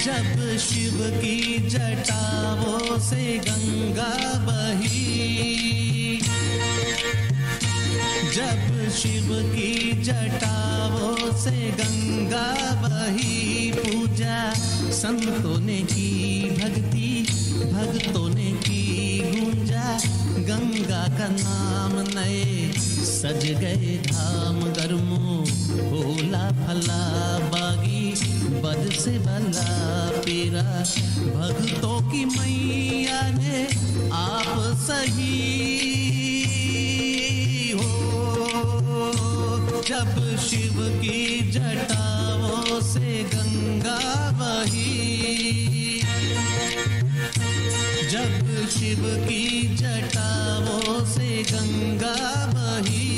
जब शिव की जटाओं से गंगा बही, जब शिव की जटाओं से गंगा बही, पूजा संतों ने की, भक्ति भक्तों ने की, गूंजा गंगा का नाम, नए सज गए धाम, गर्मो होला फला बागी, बद से भला पेरा, भक्तों की मैया ने आप सही हो। जब शिव की जटाओं से गंगा बही, जब शिव की जटाओं से गंगा बही,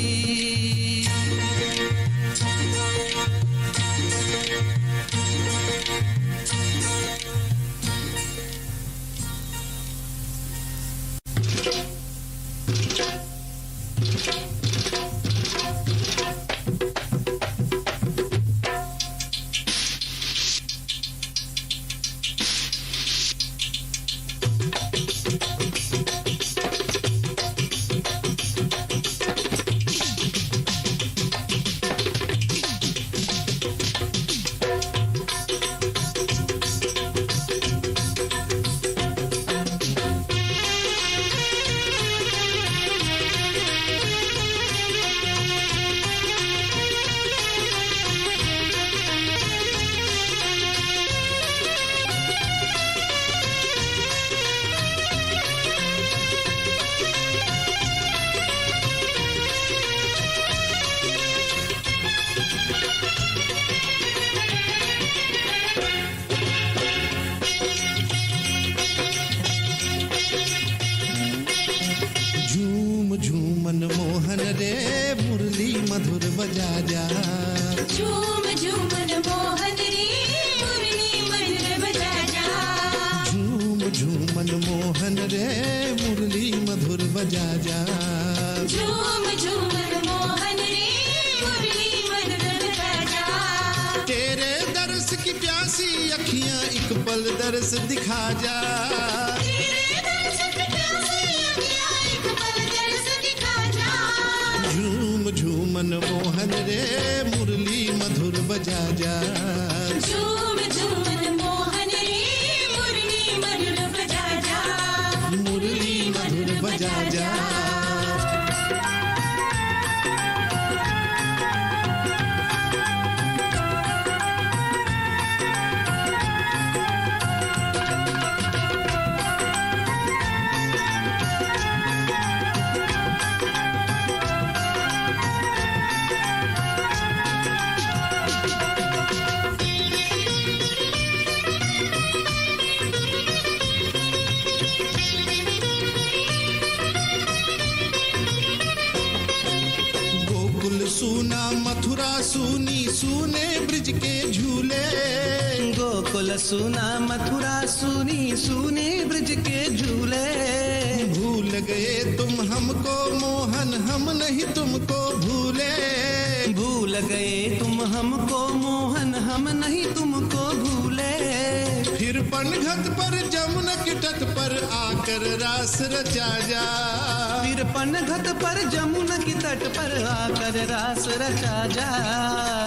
सुना मथुरा सुनी, सुने ब्रज के झूले, भूल गए तुम हमको मोहन, हम नहीं तुमको भूले, भूल गए तुम हमको मोहन, हम नहीं तुमको भूले, फिर पनघट पर जमुना के तट पर आकर रास रचा जा, फिर पनघट पर जमुना की तट पर आकर रास रचा जा,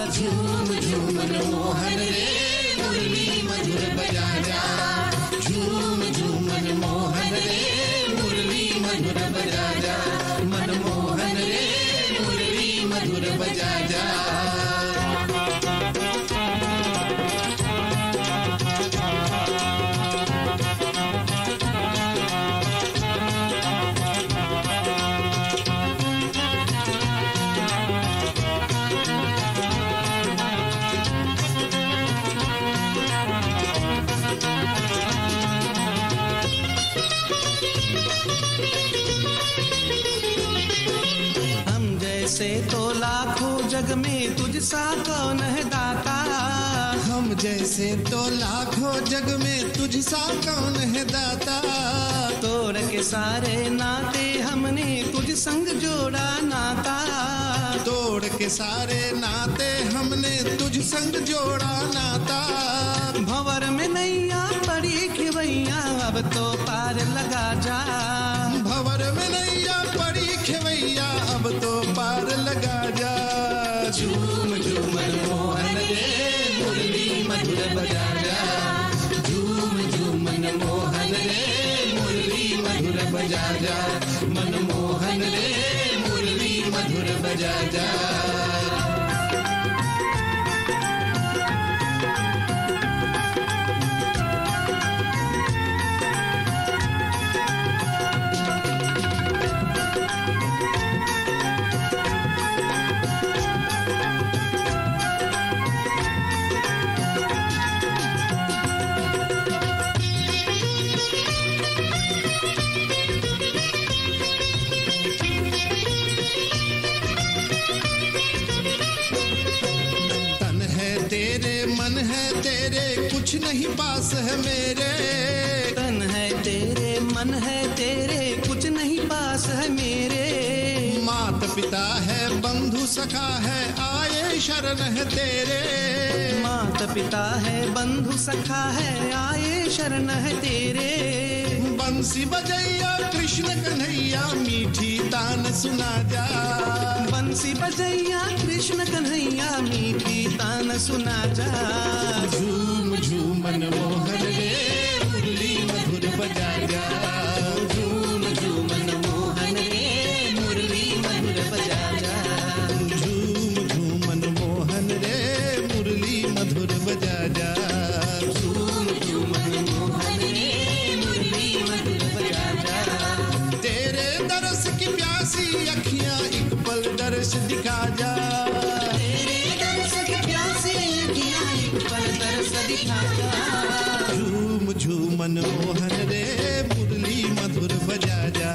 झूम झूम मोहन रे मुरली मधुर बजा जा, झूम झूम मोहन रे मुरली मधुर बजा जा, मनमोहन रे मुरली मधुर बजा जा। से तो लाखों जग में तुझसा कौन है दाता, हम जैसे तो लाखों जग में तुझसा कौन है दाता, तोड़ के सारे नाते हमने तुझ संग जोड़ा नाता, तोड़ के के सारे नाते हमने तुझ संग जोड़ा नाता। भंवर में नैया पड़ी खेवैया अब तो पार लगा जा। भंवर में नैया पड़ी खेवैया अब तो पार लगा जा। झूम झूम मनमोहन रे मुरली मधुर बजा जा। झूम झूम मनमोहन रे मुरली मधुर बजा जा। मनमोहन रे मुरली मधुर बजा जा। कुछ नहीं पास है मेरे। तन है तेरे मन है तेरे कुछ नहीं पास है मेरे। मात पिता है बंधु सखा है आए शरण है तेरे। मात पिता है बंधु सखा है आए शरण है तेरे। बंसी बजैया कृष्ण कन्हैया मीठी तान सुना जा। बंसी बजैया कृष्ण कन्हैया मीठी तान सुना जा। झूम झूम मनमोहन रे मुरली मधुर बजा जा। झूम झूम मनमोहन रे मुरली मधुर बजा जा। झूम झूम मनमोहन रे मुरली मधुर बजा जा। झूम झूम मनमोहन रे मुरली मधुर बजा जा। तेरे दरस की प्यासी अखियां एक पल दर्श दिखा जा। तेरे दर्श की प्यासी अखियां एक पल दर्श दिखा जा। झूम झूम मनमोहन रे मुरली मधुर बजा जा।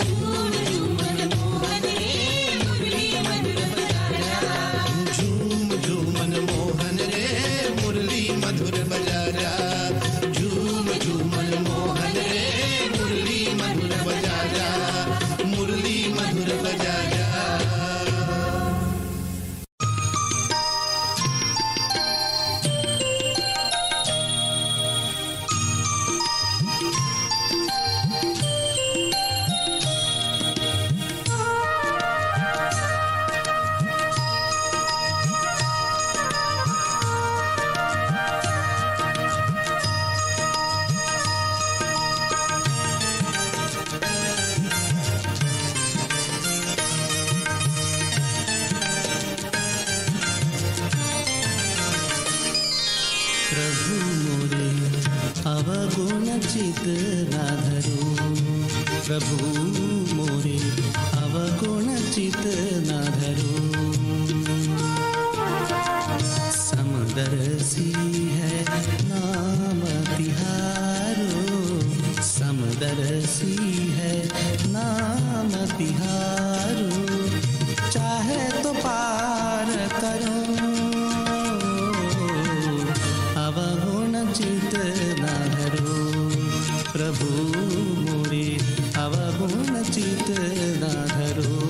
झूम झूम मनमोहन रे मुरली मधुर बजा जा। झूम झूम मनमोहन रे मुरली मधुर बजा जा। झूम झूम मनमोहन रे मुरली मधुर बजा जा। मुरली मधुर बजा जा। चित ना धरो। प्रभु मोरे अवगुण चित ना धरो। समदर्शी है नाम तिहारो। समदर्शी है नाम तिहारो। चाहे तो पार करो अवगुण चित ना धरो। प्रभु मोरे अवगुण चित ना धरो।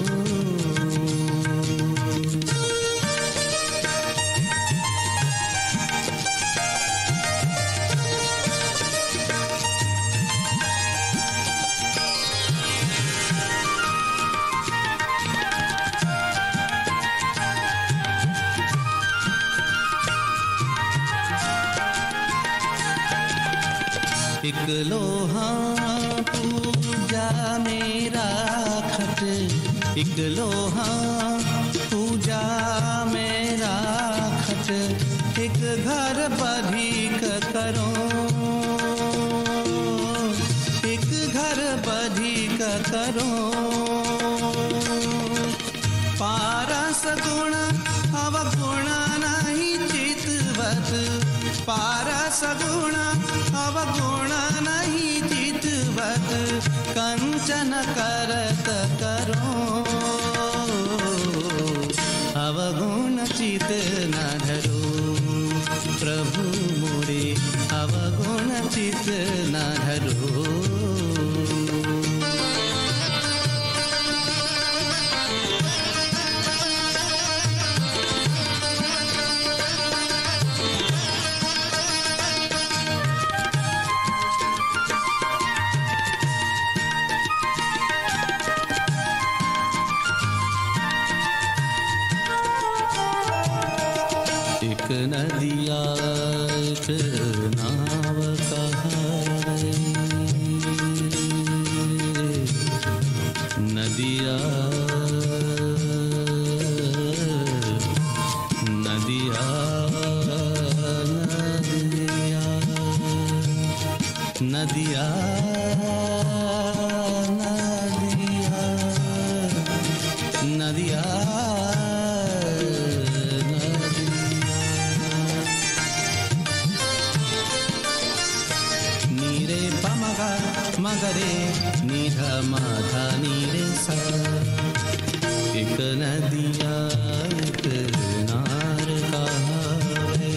एक लोहा पूजा मेरा खट। एक लोहा पूजा मेरा खट। एक घर बधिक करो। एक घर बधिक करो। पारस गुण अवगुण नहीं चितवत। पारस गुण अवगुण नहीं चितवत। कंचन करत करो अवगुण चित न धरो। प्रभु मोरे अवगुण चित न धरो। नदिया एक नाव कहाए, नदिया नदिया नदिया नदिया नदिया नीरे पमगा मगरे नीधा माधा नीरे सा, एक नदिया एक नार कहावे,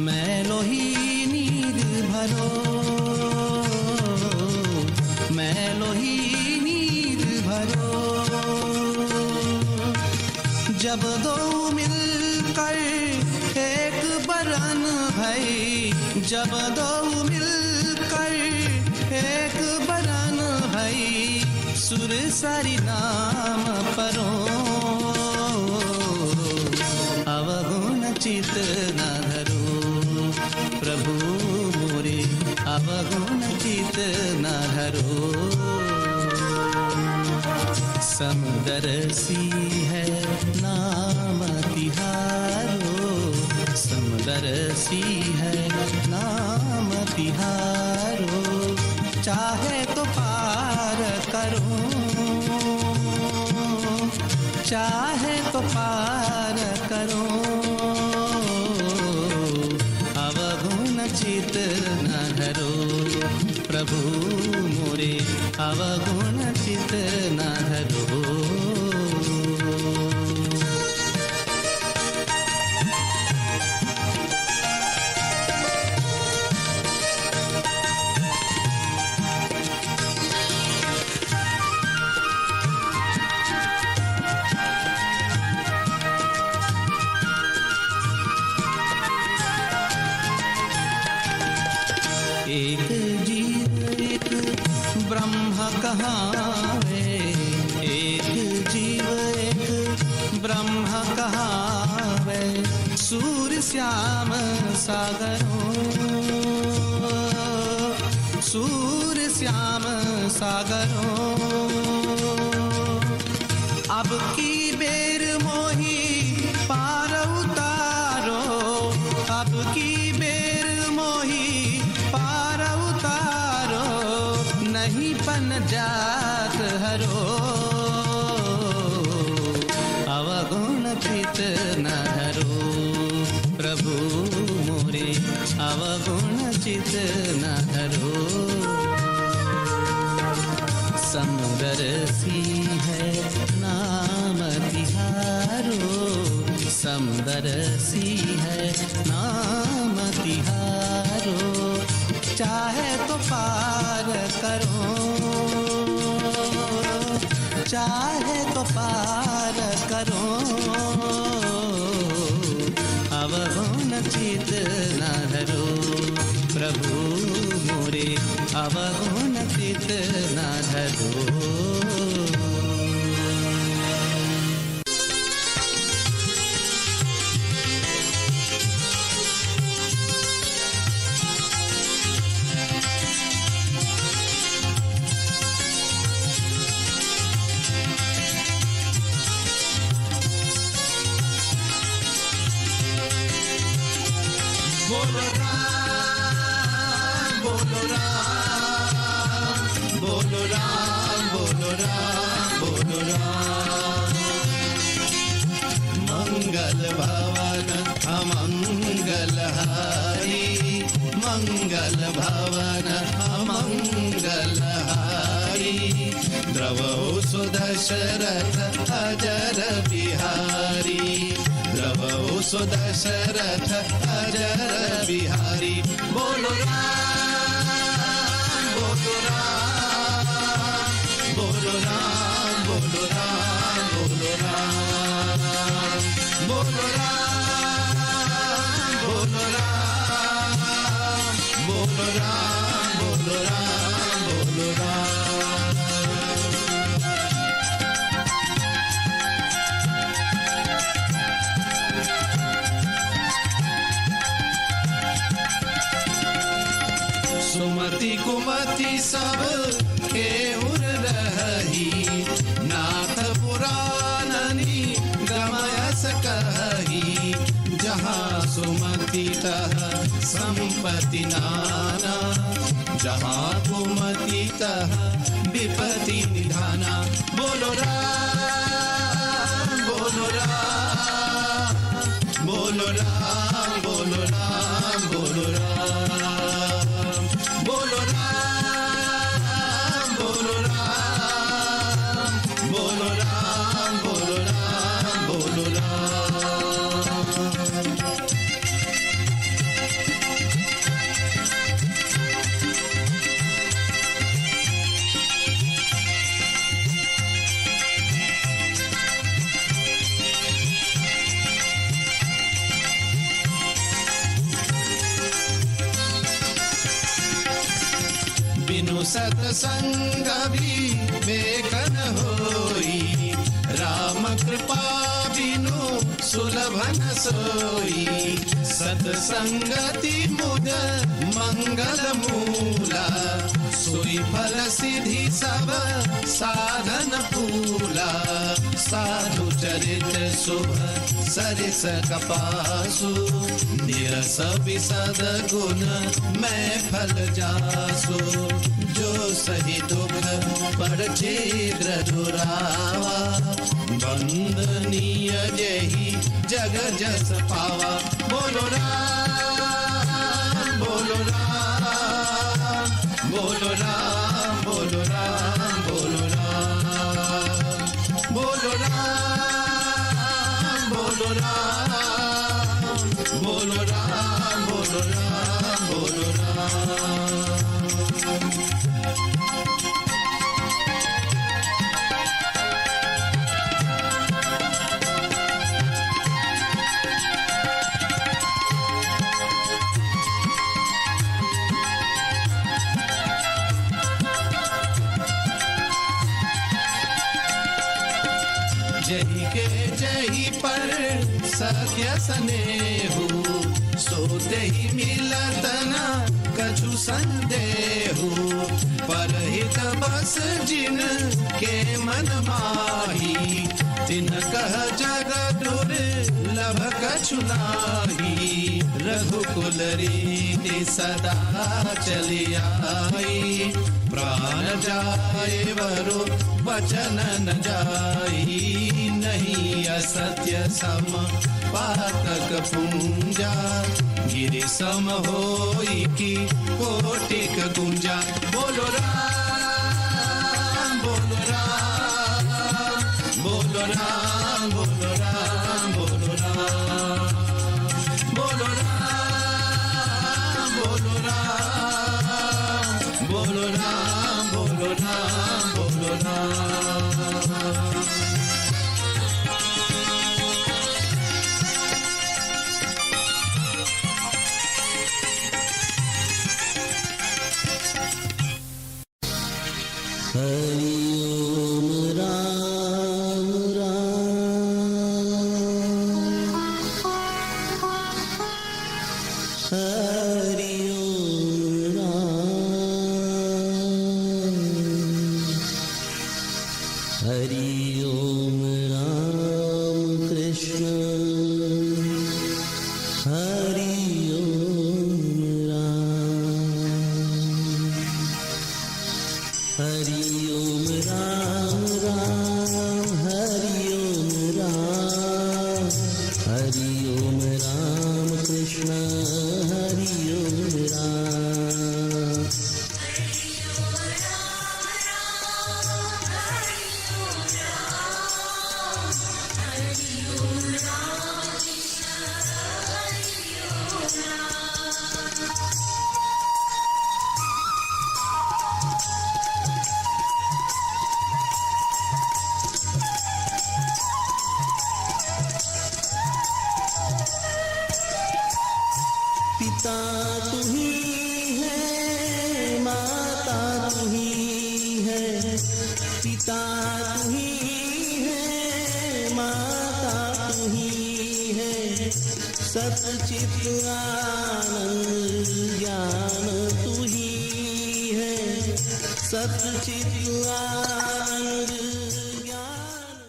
मैं लोही नीर भरो, मैं लोही नीर भरो, जब दो मिलकर एक बरन भई, जब दो मिलकर एक बरन भई, सुर सरी नाम परो, अवगुण चित न धरो, प्रभु मोरे अवगुण चित न धरो, समदरसी है नाम तिहारो, समदरसी है नाम तिहारो, चाहे तो पार करो, चाहे तो पार करो, अवगुण चित न धरो, प्रभु मोरे अवगुण चित न धरो। एक जीव एक ब्रह्म कहावे, एक जीव एक ब्रह्म कहावे, सूर्य श्याम सागरों, सूर्य श्याम सागरों, अब की बेर मोही पार उतारो, अब की बेर मोही पार उतारो, नहीं पन जात हरो, अवगुण चित न हरो, प्रभु मोरे अवगुण चित न हरो, समदरसी है नाम तिहारो, समदरसी है नाम तिहारो, चाहे तो पार करो, चाहे तो पार करो, अवगुण चित न धरो, प्रभु मोरे अवगुण चित न धरो। बोलो राम, बोलो राम, बोलो राम, बोलो राम, बोलो राम, मंगल भवन अमंगलहारी, मंगल भवन अमंगलहारी, द्रवो सुदशरथ अजर बिहारी, द्रवो सुदशरथ अजर बिहारी, बोलो राम, बोलो राम, बोलो राम, बोलो राम, बोलो राम, बोलो राम, बोलो राम, बोलो राम, बोलो राम, बोलो राम। सुमति कुमति सब केहुर रही, नाथ पुराणनी गमयस कही। जहाँ सुमति तह संपत्ति नाना, जहाँ कुमति तह विपत्ति निधाना। बोलो राम बोलो राम, बोलो राम बोलो राम, बोलो राम, बोलो राम बोलो राम, बोलो राम बोलो राम, बोलो राम। बिनु सतसंग भी बेकन होई, राम कृपा बिनु सुलभन सोई। सतसंगति मुद मंगल मूला, सोई फल सिद्धि सब साधन पूला। साधु चरित शुभ सरिस कपासु, निरस विसद गुण मैं फल जासु। जो सही दुख पर छिद्र दुरावा, बंदनीय जही जग जस पावा। बोलो राम बोलो राम, बोलो राम बोलो राम, बोलो राम, बोलो राम बोलो राम, बोलो राम बोलो राम, बोलो राम। जही के जही पर सत्य स्नेहु, सोते ही मिलत न कछु संदेहु। परहित बस जिन के मन माही, तिन कह जग दुर्लभ कछु नाही। रघुकुल रीति सदा चली आई, प्राण जाए वरु वचन न जाई। नहीं असत्य सम पातक पूंजा, गिरि सम होई की कोटिक गुंजा। बोलो राम बोलो राम, बोलो राम बोलो राम, बोलो राम, बोलो राम बोलो राम, बोलो राम बोलो राम, बोलो राम। हरि ओम राम राम, हरि ओम राम, हरि ओम राम कृष्ण, हरि ओम राम, हरि ओम राम राम, हरि ओम राम, हरि ओम राम कृष्ण, हरि ओम राम। पिता तू ही है, माता तू ही है, पिता तू ही है, माता तू ही है। सच्चित आनंद ज्ञान तू ही सच्चित् आनंद ज्ञान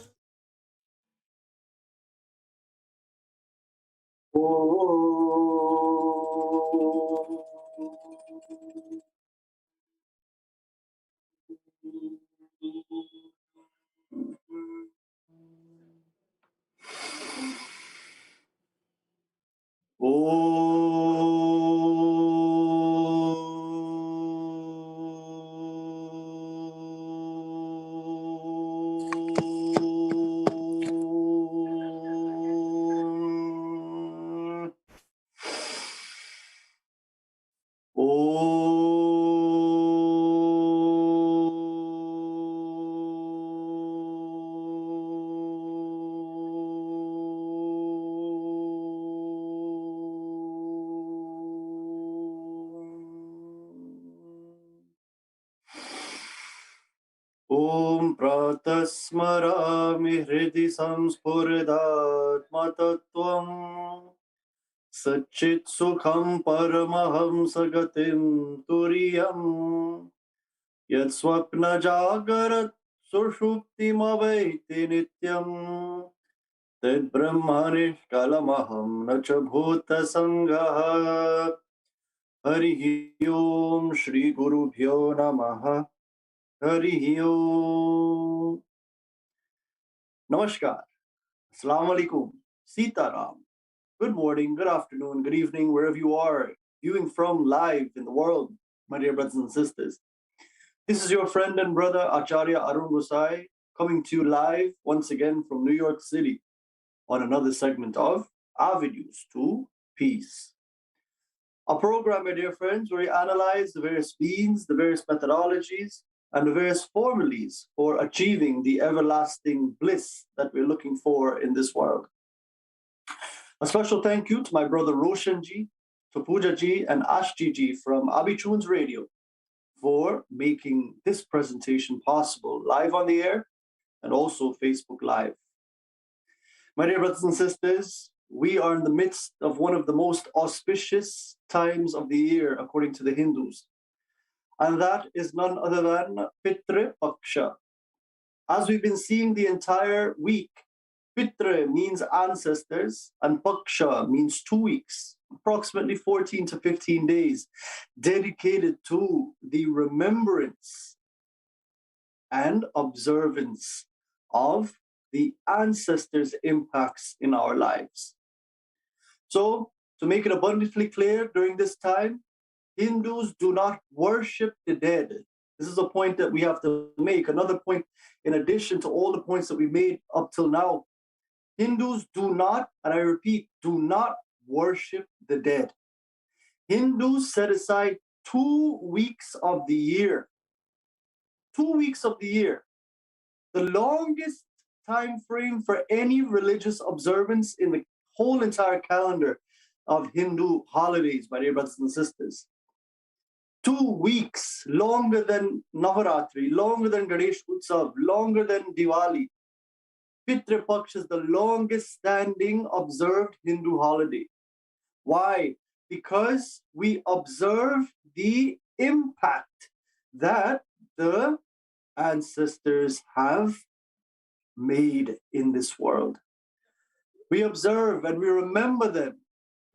ॐ प्रातः स्मरामि हृदि संस्फुरदात्मतत्त्वम् सच्चित् सुखं परमहंसगतिं तुरीयम् यत् स्वप्नजागरत् सुषुप्तिमवैति नित्यम् तद्ब्रह्मनिष्कलमहं न च भूतसङ्गः हरिः ओम श्री गुरुभ्यो नमः हरिः ओम नमस्कार अस्सलाम वालेकुम Sitaram good morning good afternoon good evening wherever you are viewing from live in the world my dear brothers and sisters. This is your friend and brother Acharya Arun Gossai coming to you live once again from New York City on another segment of Avenues to Peace. A program, my dear friends, where we analyze the various means, the various methodologies, and the various formulas for achieving the everlasting bliss that we're looking for in this world. A special thank you to my brother Roshan ji, to Pooja ji, and Ashji ji from Abee Chunes Radio for making this presentation possible live on the air and also Facebook Live. My dear brothers and sisters, we are in the midst of one of the most auspicious times of the year, according to the Hindus. And that is none other than Pitra Paksha. As we've been seeing the entire week, Pitra means ancestors and Paksha means 2 weeks, approximately 14 to 15 days, dedicated to the remembrance and observance of the ancestors' impacts in our lives. So, to make it abundantly clear, during this time, Hindus do not worship the dead. This is a point that we have to make. Another point, in addition to all the points that we made up till now, Hindus do not, and I repeat, do not worship the dead. Hindus set aside 2 weeks of the year. 2 weeks of the year. The longest time frame for any religious observance in the whole entire calendar of Hindu holidays, my dear brothers and sisters. 2 weeks, longer than Navaratri, longer than Ganesh Utsav, longer than Diwali. Pitra Paksh is the longest standing observed Hindu holiday. Why? Because we observe the impact that the ancestors have made in this world. We observe and we remember them.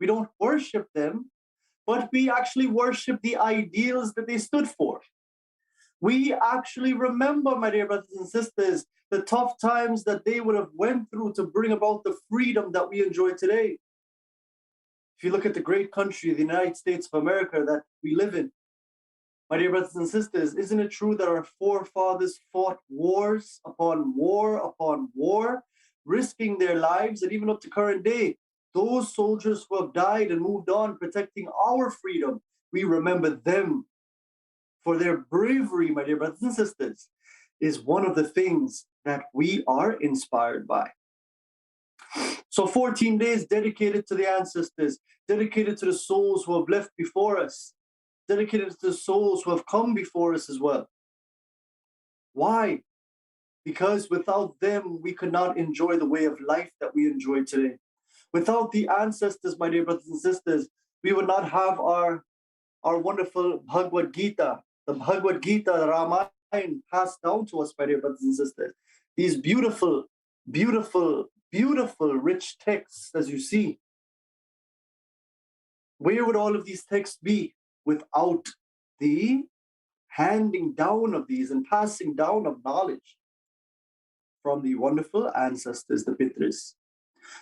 We don't worship them, but we actually worship the ideals that they stood for. We actually remember, my dear brothers and sisters, the tough times that they would have went through to bring about the freedom that we enjoy today. If you look at the great country, the United States of America that we live in, my dear brothers and sisters, isn't it true that our forefathers fought wars upon war, risking their lives, and even up to current day, those soldiers who have died and moved on protecting our freedom, we remember them for their bravery, my dear brothers and sisters, is one of the things that we are inspired by. So 14 days dedicated to the ancestors, dedicated to the souls who have left before us, dedicated to the souls who have come before us as well. Why? Because without them, we could not enjoy the way of life that we enjoy today. Without the ancestors, my dear brothers and sisters, we would not have our wonderful Bhagavad Gita. the Bhagavad Gita, the Ramayana passed down to us, my dear brothers and sisters. These beautiful, beautiful, beautiful, rich texts, as you see. Where would all of these texts be without the handing down of these and passing down of knowledge from the wonderful ancestors, the Pitris?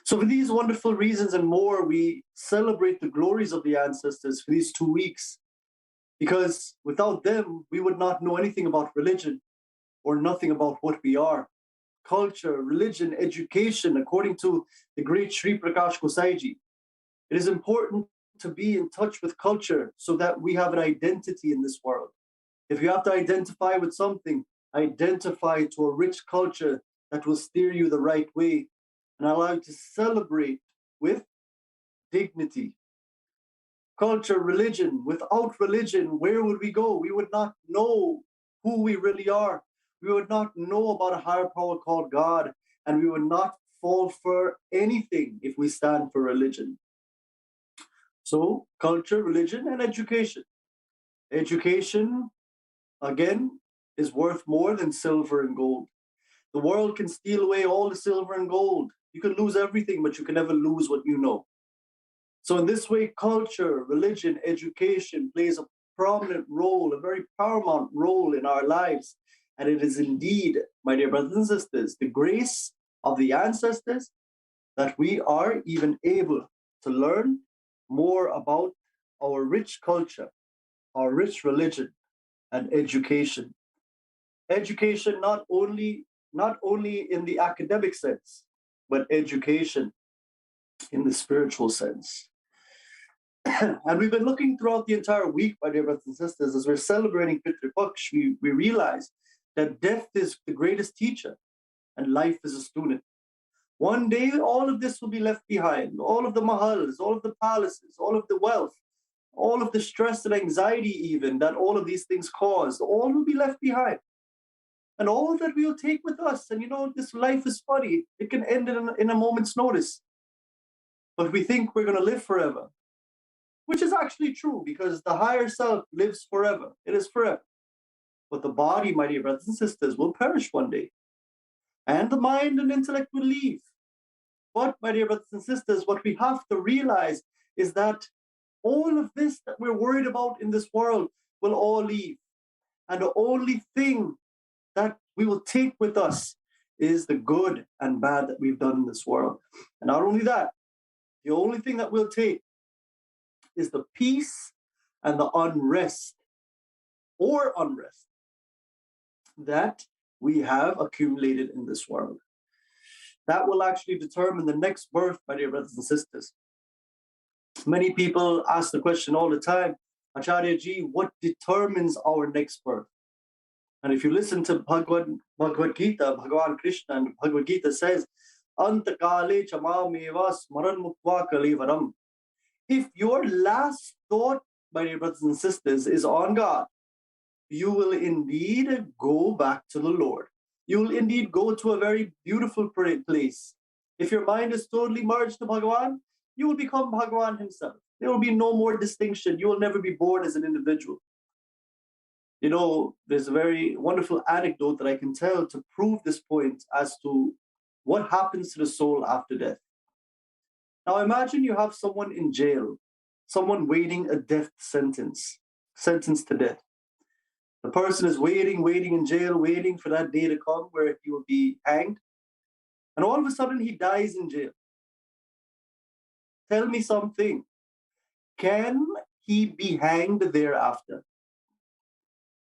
So for these wonderful reasons and more, we celebrate the glories of the ancestors for these 2 weeks, because without them, we would not know anything about religion or nothing about what we are. Culture, religion, education, according to the great Sri Prakash Gossai ji. It is important to be in touch with culture so that we have an identity in this world. If you have to identify with something, identify to a rich culture that will steer you the right way and allow you to celebrate with dignity. Culture, religion. Without religion, where would we go? We would not know who we really are. We would not know about a higher power called God, and we would not fall for anything if we stand for religion. So, culture, religion, and education. Education, again, is worth more than silver and gold. The world can steal away all the silver and gold. You can lose everything, but you can never lose what you know. So in this way, culture, religion, education plays a prominent role, a very paramount role in our lives. And it is indeed, my dear brothers and sisters, the grace of the ancestors that we are even able to learn more about our rich culture, our rich religion, and education. Education not only in the academic sense, but education in the spiritual sense. And we've been looking throughout the entire week, my dear brothers and sisters, as we're celebrating Pitru Paksh, we realize that death is the greatest teacher and life is a student. One day, all of this will be left behind. All of the mahals, all of the palaces, all of the wealth, all of the stress and anxiety even that all of these things cause, all will be left behind. And all that we'll take with us. And this life is funny. It can end in a moment's notice. But we think we're going to live forever, which is actually true because the higher self lives forever. It is forever. But the body, my dear brothers and sisters, will perish one day. And the mind and intellect will leave. But, my dear brothers and sisters, what we have to realize is that all of this that we're worried about in this world will all leave. And the only thing that we will take with us is the good and bad that we've done in this world. And not only that, the only thing that we'll take is the peace and the unrest that we have accumulated in this world. That will actually determine the next birth, my dear brothers and sisters. Many people ask the question all the time, Acharya ji, what determines our next birth? And if you listen to Bhagavad Gita, Bhagavan Krishna and Bhagavad Gita says, Antakale chamameva smaran mukva kalivaram. If your last thought, my dear brothers and sisters, is on God, you will indeed go back to the Lord. You will indeed go to a very beautiful place. If your mind is totally merged to Bhagavan, you will become Bhagavan himself. There will be no more distinction. You will never be born as an individual. There's a very wonderful anecdote that I can tell to prove this point as to what happens to the soul after death. Now imagine you have someone in jail, someone waiting a death sentence, sentenced to death. The person is waiting in jail, waiting for that day to come where he will be hanged. And all of a sudden he dies in jail. Tell me something. Can he be hanged thereafter?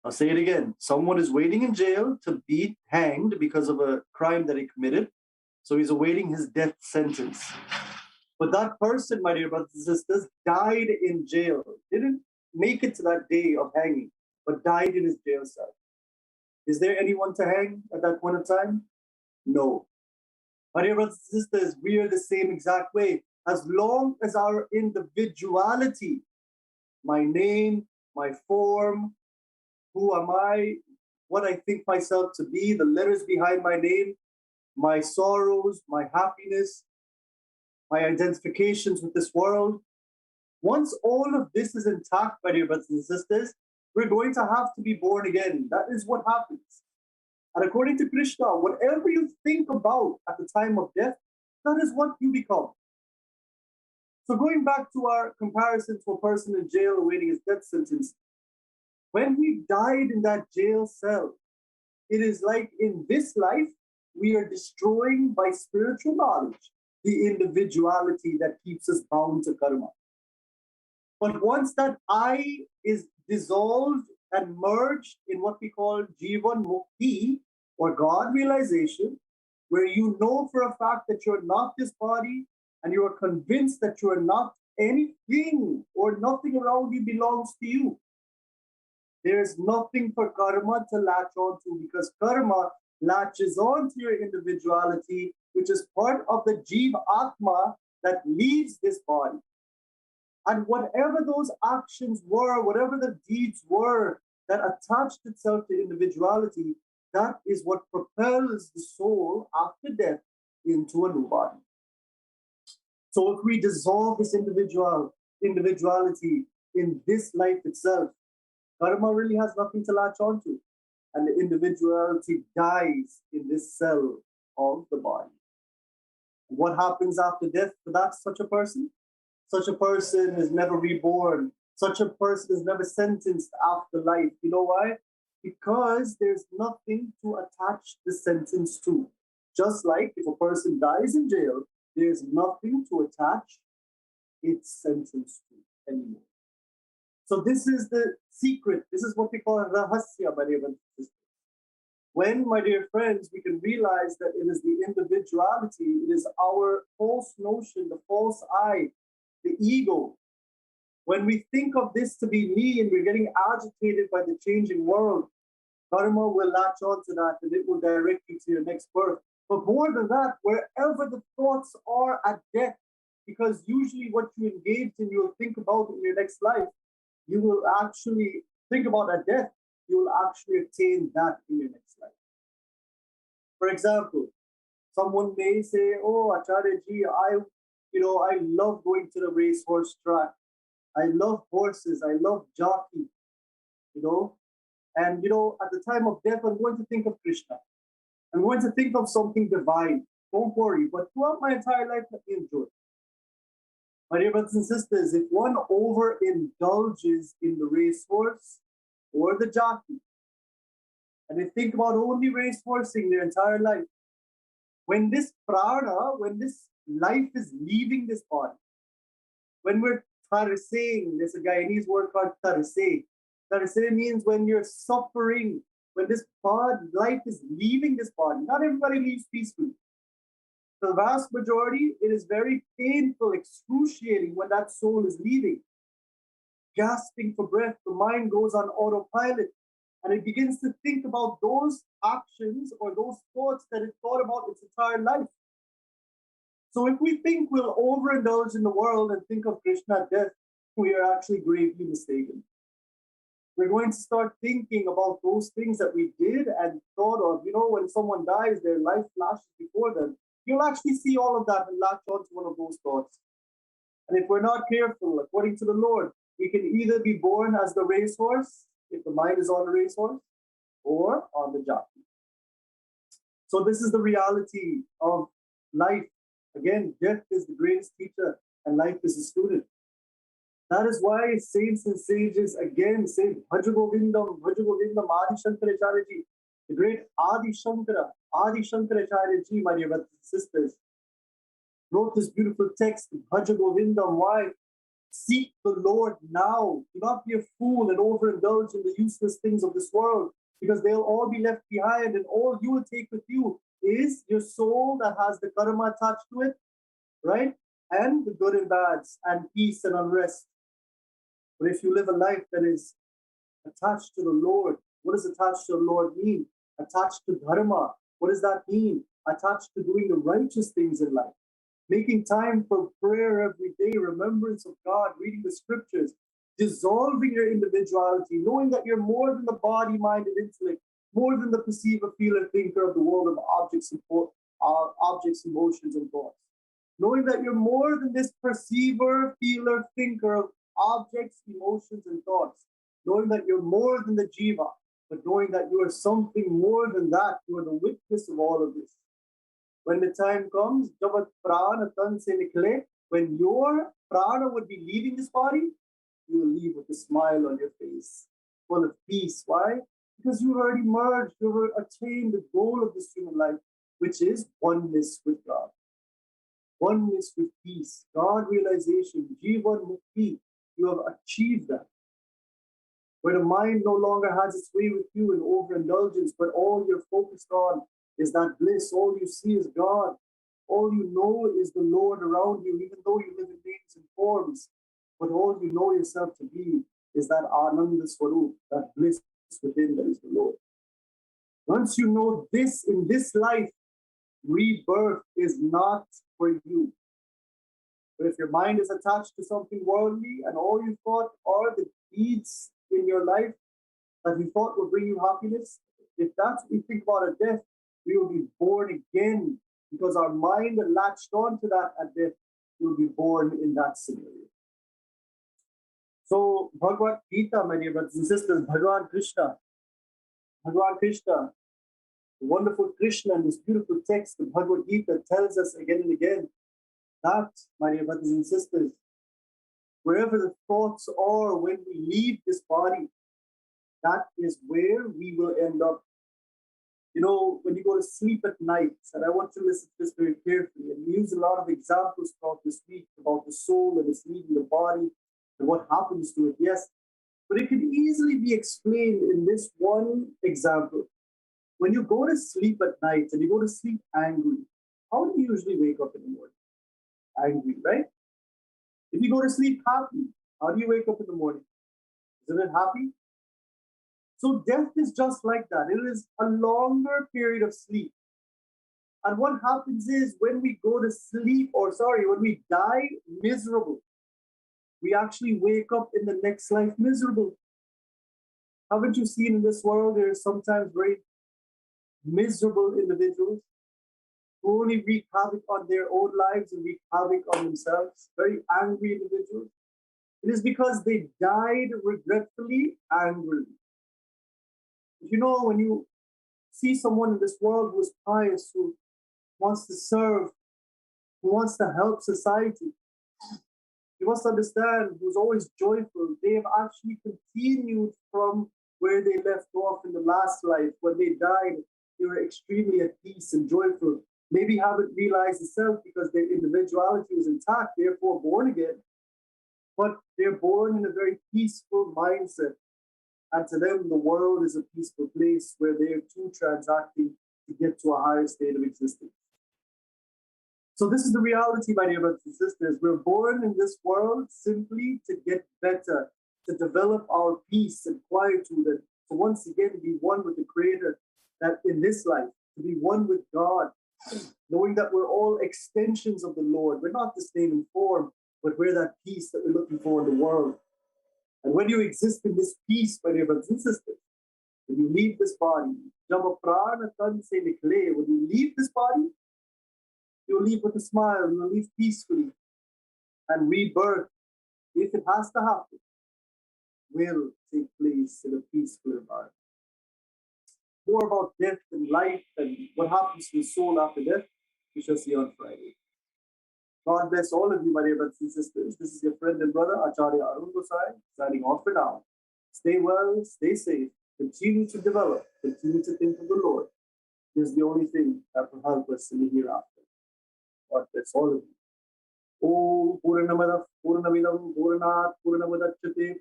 I'll say it again. Someone is waiting in jail to be hanged because of a crime that he committed. So he's awaiting his death sentence. But that person, my dear brothers and sisters, died in jail. Didn't make it to that day of hanging, but died in his jail cell. Is there anyone to hang at that point in time? No. My dear brothers and sisters, we are the same exact way. As long as our individuality, my name, my form, who am I, what I think myself to be, the letters behind my name, my sorrows, my happiness, my identifications with this world. Once all of this is intact, my dear brothers and sisters, We're going to have to be born again. That is what happens. And according to Krishna, whatever you think about at the time of death, that is what you become. So going back to our comparison to a person in jail awaiting his death sentence, when he died in that jail cell, it is like in this life, we are destroying by spiritual knowledge the individuality that keeps us bound to karma. But once that I is dissolved and merged in what we call Jivan Mukti or God realization, where you know for a fact that you're not this body and you are convinced that you are not anything or nothing around you belongs to you. There is nothing for karma to latch onto because karma latches onto your individuality, which is part of the Jiva Atma that leaves this body. And whatever those actions were, whatever the deeds were that attached itself to individuality, that is what propels the soul after death into a new body. So if we dissolve this individuality in this life itself, karma really has nothing to latch onto. And the individuality dies in this cell of the body. What happens after death for that such a person? Such a person is never reborn. Such a person is never sentenced after life. You know why? Because there's nothing to attach the sentence to. Just like if a person dies in jail, there's nothing to attach its sentence to anymore. So this is the secret. This is what we call rahasya, my dear brothers and sisters. When, my dear friends, we can realize that it is the individuality, it is our false notion, the false I, the ego. When we think of this to be me and we're getting agitated by the changing world, karma will latch onto that and it will direct you to your next birth. But more than that, wherever the thoughts are at death, because usually what you engage in, you'll think about in your next life, you will actually think about at death, you will actually attain that in your next life. For example, someone may say, oh, Acharya ji, I love going to the racehorse track. I love horses. I love jockey, And, at the time of death, I'm going to think of Krishna. I'm going to think of something divine. Don't worry. But throughout my entire life, let me enjoy. My dear brothers and sisters, if one overindulges in the racehorse or the jockey, and they think about only racehorsing their entire life, when this prana, when this life is leaving this body, when we're tarising, there's a Guyanese word called tarise. Tarise means when you're suffering, when this life is leaving this body. Not everybody leaves peacefully. For the vast majority, it is very painful, excruciating when that soul is leaving. Gasping for breath, the mind goes on autopilot and it begins to think about those actions or those thoughts that it thought about its entire life. So if we think we'll overindulge in the world and think of Krishna at death, we are actually gravely mistaken. We're going to start thinking about those things that we did and thought of. When someone dies, their life flashes before them. You'll actually see all of that and latch onto one of those thoughts. And if we're not careful, according to the Lord, we can either be born as the racehorse, if the mind is on the racehorse, or on the jockey. So this is the reality of life. Again, death is the greatest teacher and life is a student. That is why saints and sages again say, Bhaja Govindam, Adi Shankaracharya ji. The great Adi Shankaracharya ji, my dear brothers and sisters, wrote this beautiful text, Bhaja Govindam. Why? Seek the Lord now. Do not be a fool and overindulge in the useless things of this world, because they'll all be left behind, and all you will take with you is your soul that has the karma attached to it, right? And the good and bads, and peace and unrest. But if you live a life that is attached to the Lord, what does attached to the Lord mean? Attached to dharma. What does that mean? Attached to doing the righteous things in life. Making time for prayer every day, remembrance of God, reading the scriptures, dissolving your individuality, knowing that you're more than the body, mind, and intellect, more than the perceiver, feeler, thinker of the world of objects, emotions, and thoughts. Knowing that you're more than this perceiver, feeler, thinker of objects, emotions, and thoughts. knowing that you're more than the jiva, but knowing that you are something more than that. You are the witness of all of this. When the time comes, jabat prana tan se nikle, when your prana would be leaving this body, you will leave with a smile on your face, full of peace. Why? Because you've already merged, you've attained the goal of this human life, which is oneness with God, oneness with peace, God realization, Jivan Mukti. You have achieved that. Where the mind no longer has its way with you in overindulgence, but all you're focused on is that bliss. All you see is God. All you know is the Lord around you, even though you live in names and forms. But all you know yourself to be is that Ananda Swarup, that bliss within that is the Lord. Once you know this in this life, rebirth is not for you. But if your mind is attached to something worldly and all you thought are the deeds in your life that you thought would bring you happiness, if that's what we think about at death, we will be born again because our mind latched onto that at death. We will be born in that scenario. So, Bhagavad Gita, my dear brothers and sisters, Bhagavan Krishna, the wonderful Krishna in this beautiful text, the Bhagavad Gita tells us again and again that, my dear brothers and sisters, wherever the thoughts are when we leave this body, that is where we will end up. You know, when you go to sleep at night, and I want to listen to this very carefully, and we use a lot of examples throughout this week about the soul and its leaving the body and what happens to it, yes, but it can easily be explained in this one example. When you go to sleep at night and you go to sleep angry, how do you usually wake up in the morning? Angry, right? If you go to sleep happy, how do you wake up in the morning? Isn't it happy? So death is just like that. It is a longer period of sleep. And what happens is when we go to sleep, when we die miserable, we actually wake up in the next life miserable. Haven't you seen in this world there are sometimes very miserable individuals who only wreak havoc on their own lives and wreak havoc on themselves, very angry individuals? It is because they died regretfully, angrily. You know, when you see someone in this world who is pious, who wants to serve, who wants to help society, you must understand, who's always joyful, they have actually continued from where they left off in the last life. When they died, they were extremely at peace and joyful. Maybe haven't realized the self because their individuality was intact, therefore born again. But they're born in a very peaceful mindset. And to them, the world is a peaceful place where they are too transacting to get to a higher state of existence. So this is the reality, my dear brothers and sisters. We're born in this world simply to get better, to develop our peace and quietude, and to once again be one with the Creator, that in this life, to be one with God, knowing that we're all extensions of the Lord. We're not the same in form, but we're that peace that we're looking for in the world. And when you exist in this peace, my dear brothers and sisters, when you leave this body, when you leave this body, you'll leave with a smile, you'll leave peacefully. And rebirth, if it has to happen, will take place in a peaceful environment. More about death and life and what happens to the soul after death, we shall see on Friday. God bless all of you, my dear brothers and sisters. This is your friend and brother, Acharya Arun Gossai, signing off for now. Stay well, stay safe, continue to develop, continue to think of the Lord. This is the only thing that will help us in the hereafter. God bless all of you. Om Purnamada Purnamidam Purnat Purnamadachate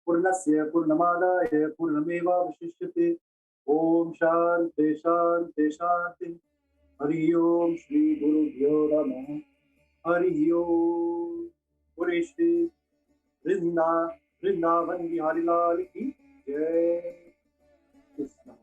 Purnasya Purnamadaya Purnameva Vishishyate Om Shanti Shanti Shanti Hari Om Shri Guru Bhyo Namaha Hari Om Purishti Vrindavan Bihari Lal Ki Jai Krishna.